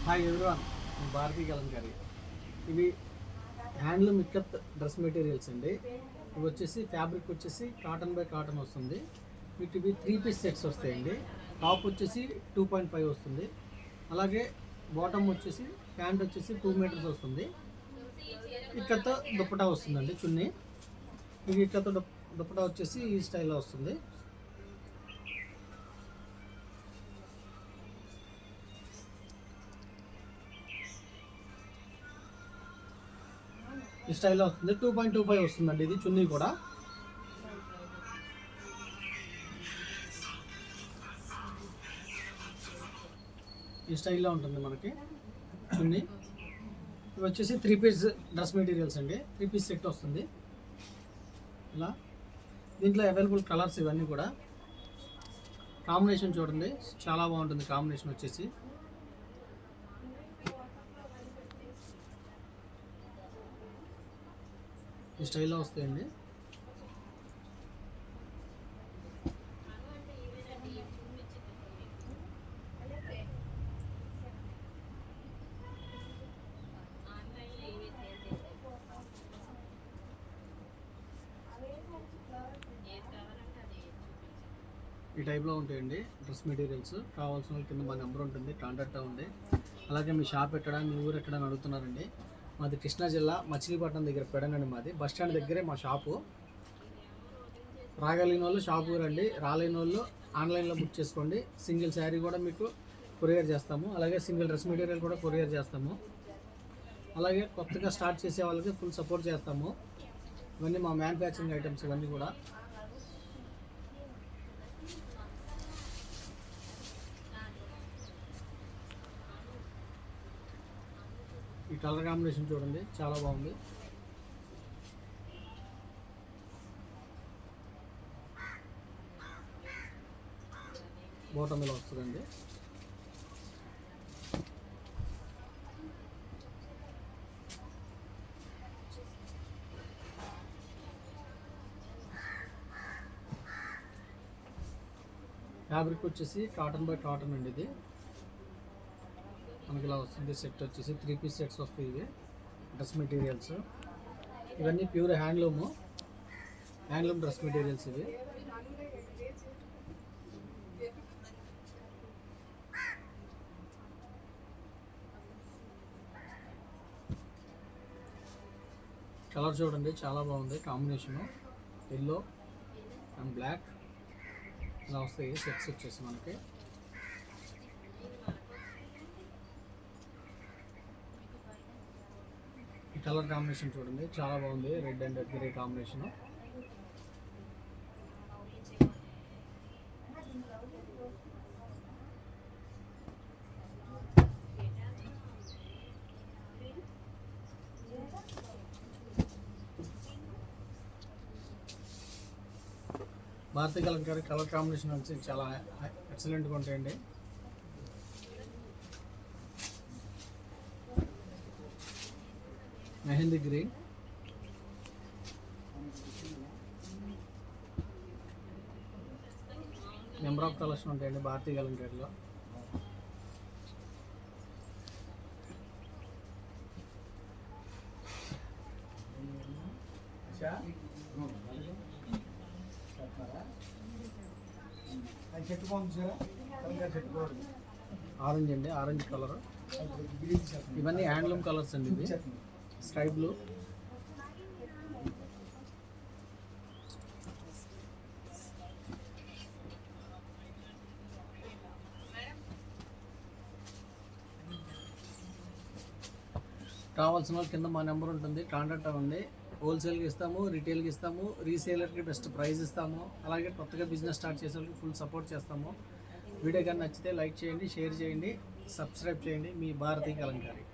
Hi everyone, Bharati Kalamkari. ఇవి handloom ikat dress materials అండి. ఇవి వచ్చేసి ఫ్యాబ్రిక్ వచ్చేసి కాటన్ బై కాటన్ వస్తుంది. మీకు ఇవి 3 పీస్ సెట్స్ వస్తాయండి. టాప్ వచ్చేసి 2.5 వస్తుంది. అలాగే బాటమ్ వచ్చేసి ప్యాంట్ వచ్చేసి 2 మీటర్స్ వస్తుంది. ఇక్కత్తో దుప్పటా వస్తుందండి చున్నీ. మీకు ఇక్కత్తో దుప్పటా వచ్చేసి ఈ స్టైల్లో వస్తుంది. ఈ స్టైల్లో వస్తుంది. 2.25 వస్తుందండి ఇది చున్నీ కూడా. ఈ స్టైల్లో ఉంటుంది మనకి చున్నీ. ఇవి వచ్చేసి 3 పీస్ డ్రెస్ మెటీరియల్స్ అండి. 3 పీస్ సెట్ వస్తుంది ఇలా. దీంట్లో అవైలబుల్ కలర్స్ ఇవన్నీ కూడా. కాంబినేషన్ చూడండి, చాలా బాగుంటుంది కాంబినేషన్ వచ్చేసి. ఈ స్టైల్లో వస్తాయండి. ఈ టైప్లో ఉంటాయండి డ్రెస్ మెటీరియల్స్. కావాల్సిన వాళ్ళకి కింద మా నెంబర్ ఉంటుంది, కాంటాక్ట్ అవ్వండి. అలాగే మీ షాప్ ఎక్కడ, మీ ఊరు ఎక్కడ అని అడుగుతున్నారండి. మాది కృష్ణా జిల్లా మచిలీపట్నం దగ్గర పెడనండి. మాది బస్ స్టాండ్ దగ్గరే మా షాపు. రాగలిగిన వాళ్ళు షాపు రండి, రాలేని వాళ్ళు ఆన్లైన్లో బుక్ చేసుకోండి. సింగిల్ శారీ కూడా మీకు కొరియర్ చేస్తాము. అలాగే సింగిల్ డ్రెస్ మెటీరియల్ కూడా కొరియర్ చేస్తాము. అలాగే కొత్తగా స్టార్ట్ చేసే వాళ్ళకి ఫుల్ సపోర్ట్ చేస్తాము. ఇవన్నీ మా మ్యానుఫ్యాక్చరింగ్ ఐటమ్స్ ఇవన్నీ కూడా. ఈ కలర్ కాంబినేషన్ చూడండి, చాలా బాగుంది. బాటమ్ ఇలా వస్తుందండి. ఫ్యాబ్రిక్ వచ్చేసి కాటన్ బై కాటన్ అండి. ఇది మనకి ఇలా వస్తుంది. సెట్ వచ్చేసి 3 పీస్ సెట్స్ వస్తాయి. ఇవి డ్రెస్ మెటీరియల్స్ ఇవన్నీ ప్యూర్ హ్యాండ్లూమ్ డ్రెస్ మెటీరియల్స్ ఇవి. కలర్ చూడండి, చాలా బాగుంది కాంబినేషను. ఎల్లో అండ్ బ్లాక్ ఇలా వస్తాయి సెట్స్ వచ్చేసి మనకి. ఈ కలర్ కాంబినేషన్ చూడండి, చాలా బాగుంది. Red and grey combination. Bharati Kalamkari colour combination వచ్చి చాలా ఎక్సలెంట్గా ఉంటాయండి. Mehndi green, number of colours ఉంటాయండి భారతీ కలంకారీలో. ఆరెంజ్ అండి, ఆరెంజ్ కలర్. ఇవన్నీ హ్యాండ్లూమ్ కలర్స్ అండి. ఇవి స్కై బ్లూ, కావాల్సిన వాళ్ళు కింద మా నెంబర్ ఉంటుంది, కాంటాక్ట్ అవ్వండి. హోల్సేల్కి ఇస్తాము, రిటైల్కి ఇస్తాము, రీసేలర్కి బెస్ట్ ప్రైస్ ఇస్తాము. అలాగే కొత్తగా బిజినెస్ స్టార్ట్ చేసే వాళ్ళకి ఫుల్ సపోర్ట్ చేస్తాము. వీడియో కానీ నచ్చితే లైక్ చేయండి, షేర్ చేయండి, సబ్స్క్రైబ్ చేయండి. మీ భారతీ కలంకారీ.